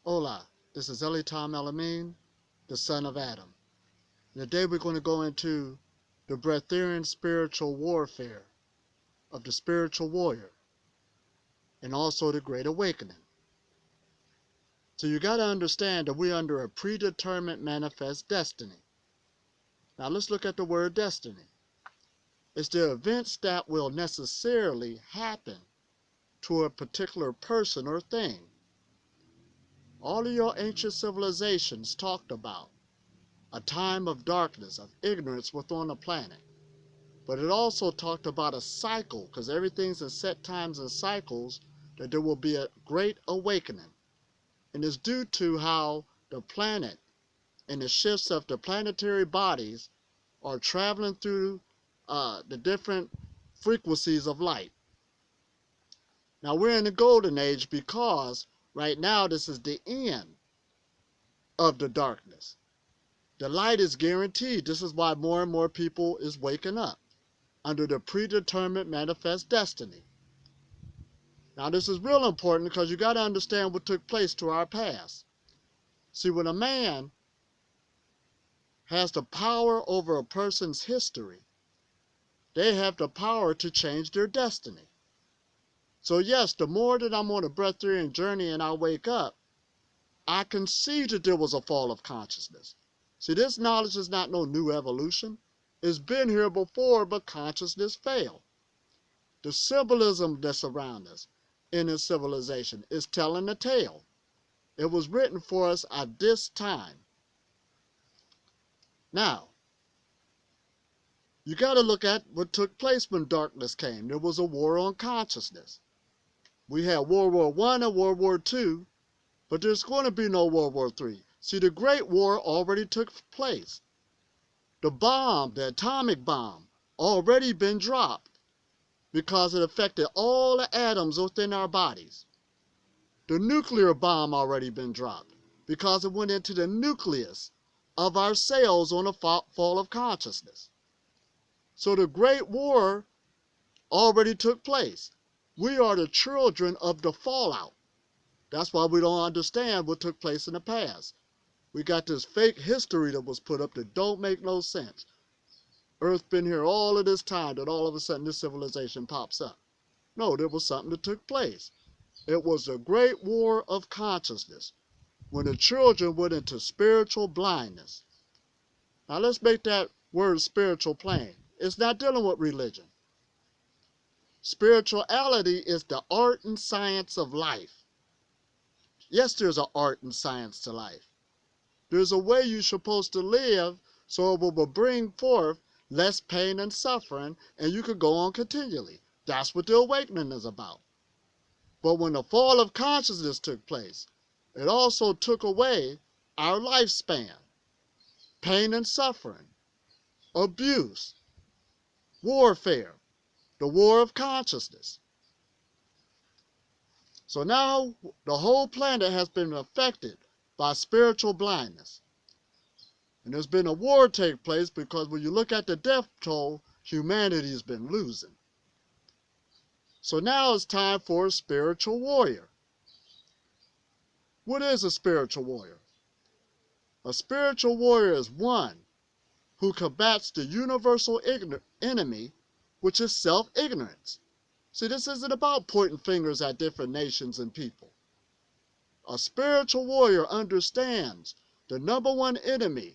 Hola, this is Elitom Elamin, the son of Adam. And today we're going to go into the Breatharian spiritual warfare of the spiritual warrior and also the Great Awakening. So you got to understand that we're under a predetermined manifest destiny. Now let's look at the word destiny. It's the events that will necessarily happen to a particular person or thing. All of your ancient civilizations talked about a time of darkness, of ignorance within the planet. But it also talked about a cycle, because everything's in set times and cycles, that there will be a great awakening. And it's due to how the planet and the shifts of the planetary bodies are traveling through the different frequencies of light. Now we're in the golden age because right now this is the end of the darkness. The light is guaranteed. This is why more and more people is waking up under the predetermined manifest destiny. Now this is real important because you got to understand what took place to our past. See, when a man has the power over a person's history, they have the power to change their destiny. So yes, the more that I'm on a breatharian journey and I wake up, I can see that there was a fall of consciousness. See, this knowledge is not no new evolution. It's been here before, but consciousness failed. The symbolism that's around us in this civilization is telling the tale. It was written for us at this time. Now, you got to look at what took place when darkness came. There was a war on consciousness. We had World War I and World War II, but there's going to be no World War III. See, the Great War already took place. The bomb, the atomic bomb, already been dropped because it affected all the atoms within our bodies. The nuclear bomb already been dropped because it went into the nucleus of our cells on the fall of consciousness. So the Great War already took place. We are the children of the fallout. That's why we don't understand what took place in the past. We got this fake history that was put up that don't make no sense. Earth been here all of this time, that all of a sudden this civilization pops up. No, there was something that took place. It was the Great War of Consciousness, when the children went into spiritual blindness. Now let's make that word spiritual plain. It's not dealing with religion. Spirituality is the art and science of life. Yes, there's an art and science to life. There's a way you're supposed to live so it will bring forth less pain and suffering, and you could go on continually. That's what the awakening is about. But when the fall of consciousness took place, it also took away our lifespan. Pain and suffering, abuse, warfare, the war of consciousness. So now the whole planet has been affected by spiritual blindness. And there's been a war take place because when you look at the death toll, humanity's been losing. So now it's time for a spiritual warrior. What is a spiritual warrior? A spiritual warrior is one who combats the universal enemy, which is self-ignorance. See, this isn't about pointing fingers at different nations and people. A spiritual warrior understands the number one enemy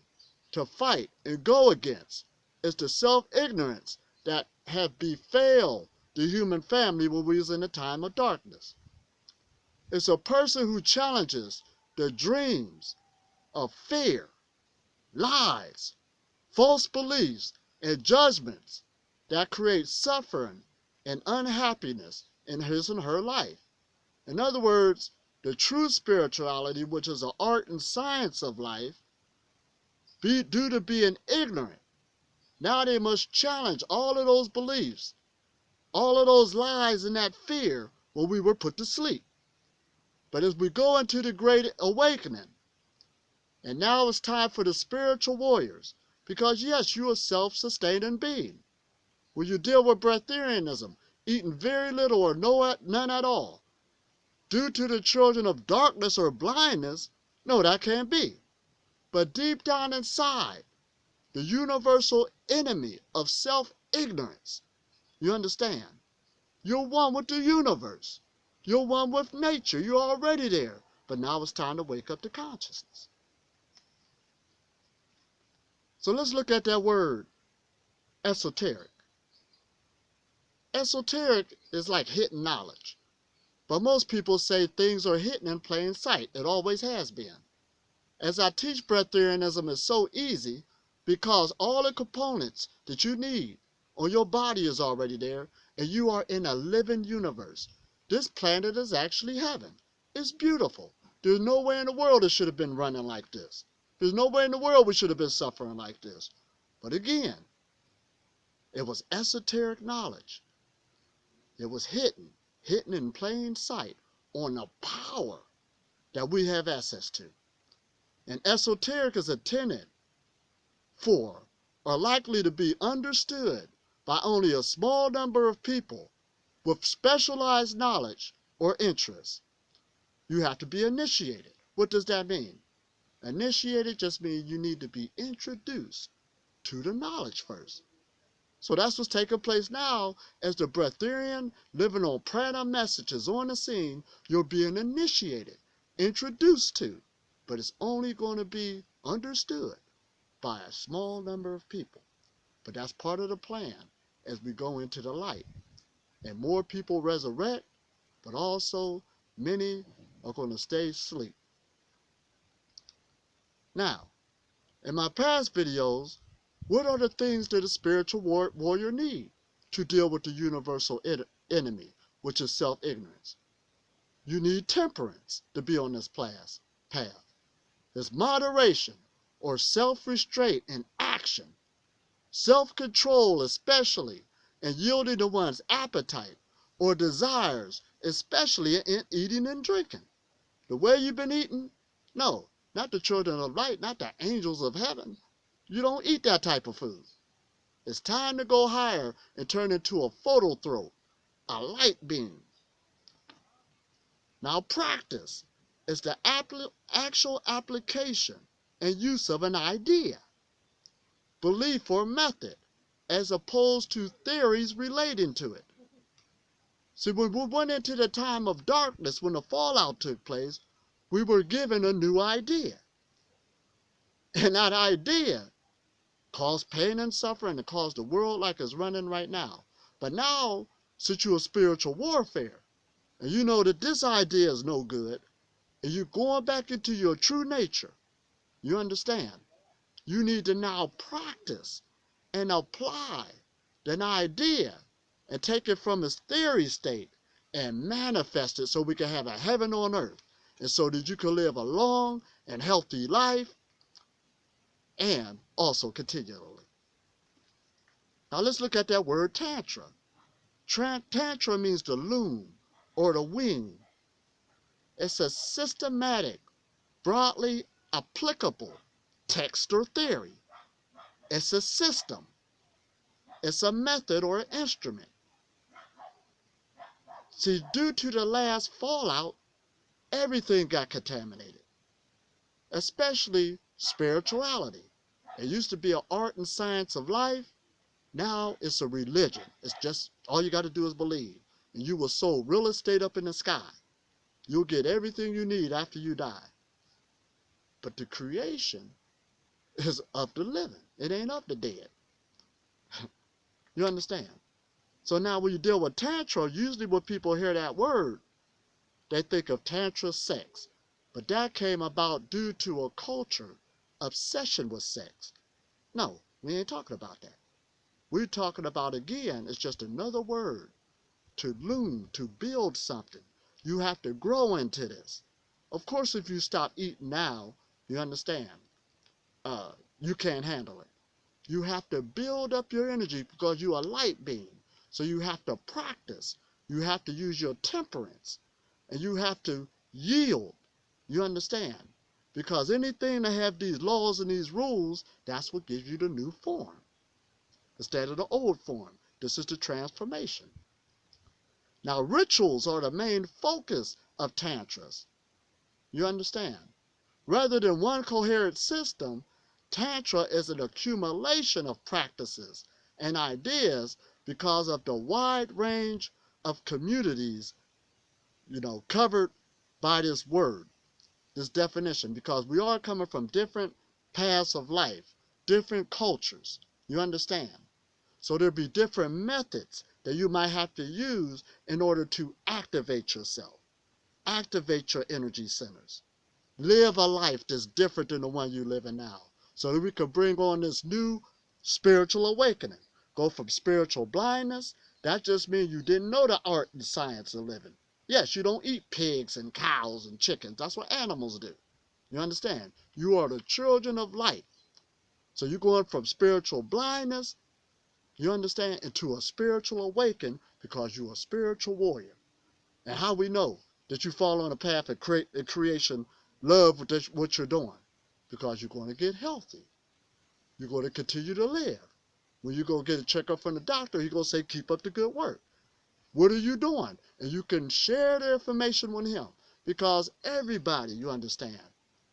to fight and go against is the self-ignorance that have befell the human family when we was in a time of darkness. It's a person who challenges the dreams of fear, lies, false beliefs, and judgments that create suffering and unhappiness in his and her life. In other words, the true spirituality, which is an art and science of life, due to being ignorant, now they must challenge all of those beliefs, all of those lies and that fear when we were put to sleep. But as we go into the Great Awakening, and now it's time for the spiritual warriors, because yes, you're a self-sustaining being. When you deal with breatharianism, eating very little or none at all, due to the children of darkness or blindness, no, that can't be. But deep down inside, the universal enemy of self-ignorance, you understand? You're one with the universe. You're one with nature. You're already there. But now it's time to wake up to consciousness. So let's look at that word, esoteric. Esoteric is like hidden knowledge. But most people say things are hidden in plain sight. It always has been. As I teach, Breatharianism is so easy because all the components that you need on your body is already there, and you are in a living universe. This planet is actually heaven. It's beautiful. There's nowhere in the world it should have been running like this. There's nowhere in the world we should have been suffering like this. But again, it was esoteric knowledge. It was hidden in plain sight on the power that we have access to. And esoteric is intended for, or likely to be understood by only a small number of people with specialized knowledge or interests. You have to be initiated. What does that mean? Initiated just means you need to be introduced to the knowledge first. So that's what's taking place now as the Breatharian living on prana messages on the scene. You're being initiated, introduced to, but it's only going to be understood by a small number of people. But that's part of the plan as we go into the light. And more people resurrect, but also many are going to stay asleep. Now, in my past videos, what are the things that a spiritual warrior need to deal with the universal enemy, which is self-ignorance? You need temperance to be on this path. There's moderation or self-restraint in action, self-control especially, and yielding to one's appetite or desires, especially in eating and drinking. The way you've been eating? No, not the children of light, not the angels of heaven. You don't eat that type of food. It's time to go higher and turn into a photothrope, a light beam. Now practice is the actual application and use of an idea, belief or method, as opposed to theories relating to it. See, when we went into the time of darkness, when the fallout took place, we were given a new idea. And that idea caused pain and suffering and caused the world like it's running right now. But now, since you're a spiritual warfare, and you know that this idea is no good, and you're going back into your true nature, you understand? You need to now practice and apply an idea and take it from its theory state and manifest it so we can have a heaven on earth, and so that you can live a long and healthy life and also continually. Now let's look at that word tantra. Tantra means the loom or the wing. It's a systematic, broadly applicable text or theory. It's a system. It's a method or an instrument. See, due to the last fallout, everything got contaminated, especially spirituality. It used to be an art and science of life. Now it's a religion. It's just all you got to do is believe. And you will sow real estate up in the sky. You'll get everything you need after you die. But the creation is of the living. It ain't of the dead. You understand? So now when you deal with tantra, usually when people hear that word, they think of tantra sex. But that came about due to a culture obsession with sex. No, we ain't talking about that. We're talking about, again, it's just another word. To loom, to build something. You have to grow into this. Of course, if you stop eating now, you understand, you can't handle it. You have to build up your energy because you're a light being. So you have to practice. You have to use your temperance. And you have to yield. You understand? Because anything that have these laws and these rules, that's what gives you the new form. Instead of the old form. This is the transformation. Now rituals are the main focus of tantras. You understand? Rather than one coherent system, tantra is an accumulation of practices and ideas because of the wide range of communities, covered by this word, this definition, because we are coming from different paths of life, different cultures. You understand? So there'll be different methods that you might have to use in order to activate yourself, activate your energy centers. Live a life that's different than the one you're living now, so that we can bring on this new spiritual awakening. Go from spiritual blindness, that just means you didn't know the art and science of living. Yes, you don't eat pigs and cows and chickens. That's what animals do. You understand? You are the children of light. So you're going from spiritual blindness, you understand, into a spiritual awakening because you're a spiritual warrior. And how we know that you fall on a path of creation, love what you're doing? Because you're going to get healthy. You're going to continue to live. When you go get a checkup from the doctor, he's going to say, keep up the good work. What are you doing? And you can share the information with him. Because everybody, you understand,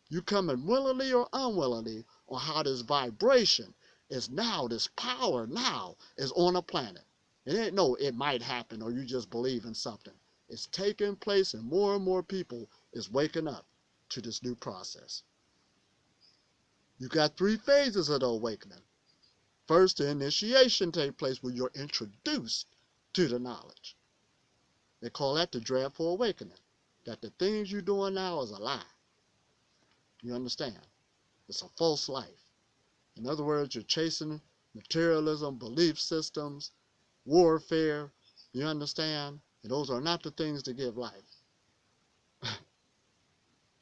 you coming willingly or unwillingly on how this vibration is now, this power now is on a planet. It ain't no, it might happen or you just believe in something. It's taking place and more people is waking up to this new process. You got 3 phases of the awakening. First, the initiation takes place where you're introduced to the knowledge. They call that the dreadful awakening. That the things you're doing now is a lie. You understand? It's a false life. In other words, you're chasing materialism, belief systems, warfare. You understand? And those are not the things that give life.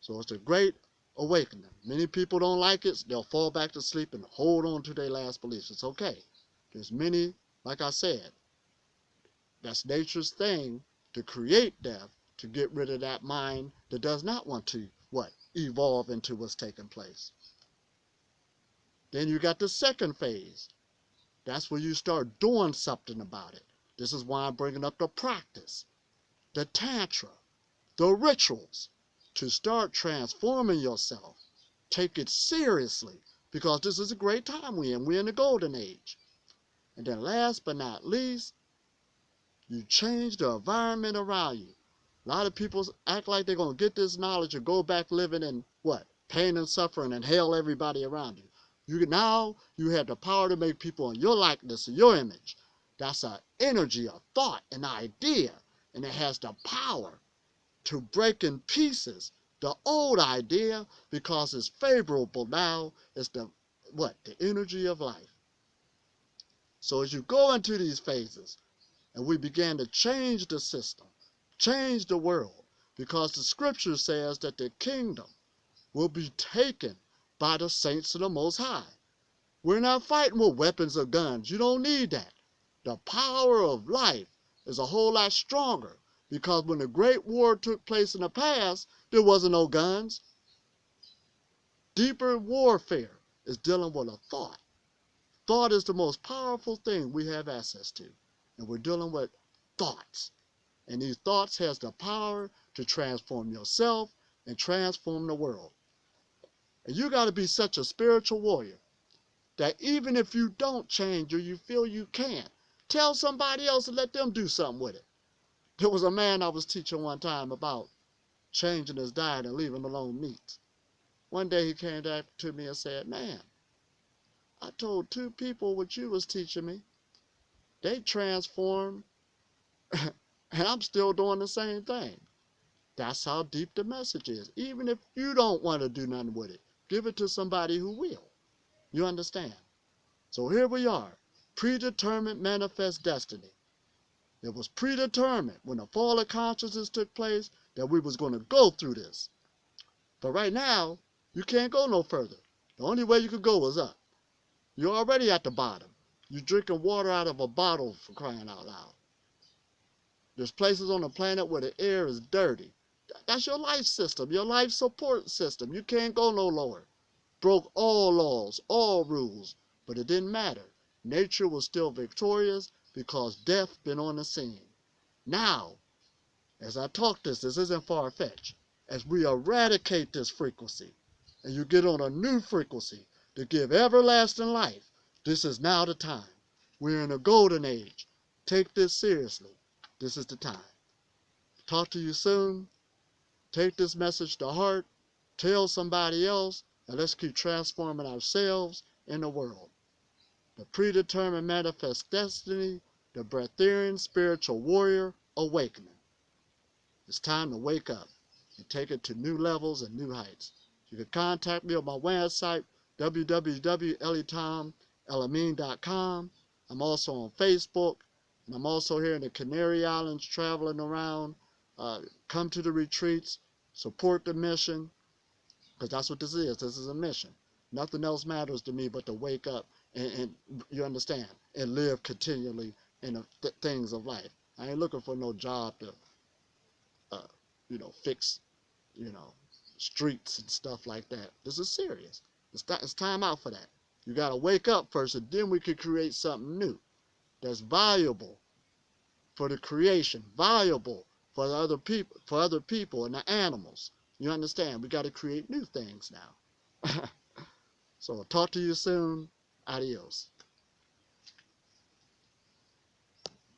So it's a great awakening. Many people don't like it. They'll fall back to sleep and hold on to their last beliefs. It's okay. There's many, like I said, that's nature's thing to create death, to get rid of that mind that does not want to, evolve into what's taking place. Then you got the second phase. That's where you start doing something about it. This is why I'm bringing up the practice, the tantra, the rituals, to start transforming yourself. Take it seriously, because this is a great time we're in. We're in the golden age. And then last but not least, you change the environment around you. A lot of people act like they're going to get this knowledge and go back living in pain and suffering and hell everybody around you. Now you have the power to make people in your likeness and your image. That's an energy, a thought, an idea, and it has the power to break in pieces the old idea because it's favorable now. It's the energy of life. So as you go into these phases, and we began to change the system, change the world, because the scripture says that the kingdom will be taken by the saints of the Most High. We're not fighting with weapons or guns. You don't need that. The power of life is a whole lot stronger, because when the Great War took place in the past, there wasn't no guns. Deeper warfare is dealing with a thought. Thought is the most powerful thing we have access to. And we're dealing with thoughts. And these thoughts has the power to transform yourself and transform the world. And you got to be such a spiritual warrior that even if you don't change or you feel you can't, tell somebody else and let them do something with it. There was a man I was teaching one time about changing his diet and leaving alone meat. One day he came back to me and said, man, I told 2 people what you was teaching me. They transformed, and I'm still doing the same thing. That's how deep the message is. Even if you don't want to do nothing with it, give it to somebody who will. You understand? So here we are. Predetermined manifest destiny. It was predetermined when the fall of consciousness took place that we was going to go through this. But right now, you can't go no further. The only way you could go is up. You're already at the bottom. You're drinking water out of a bottle, for crying out loud. There's places on the planet where the air is dirty. That's your life system, your life support system. You can't go no lower. Broke all laws, all rules, but it didn't matter. Nature was still victorious because death been on the scene. Now, As I talk this isn't far-fetched. As we eradicate this frequency, and you get on a new frequency to give everlasting life, this is now the time. We're in a golden age. Take this seriously. This is the time. Talk to you soon. Take this message to heart. Tell somebody else, and let's keep transforming ourselves in the world. The predetermined manifest destiny, the Breatharian spiritual warrior awakening. It's time to wake up and take it to new levels and new heights. You can contact me on my website, www.elitomelamin.com. I'm also on Facebook, and I'm also here in the Canary Islands traveling around. Come to the retreats, support the mission, because that's what this is. This is a mission. Nothing else matters to me but to wake up and you understand, and live continually in the things of life. I ain't looking for no job to, fix, you know, streets and stuff like that. This is serious. It's time out for that. You got to wake up first, and then we can create something new that's valuable for the creation, valuable for the other people and the animals. You understand? We got to create new things now. So I'll talk to you soon. Adios.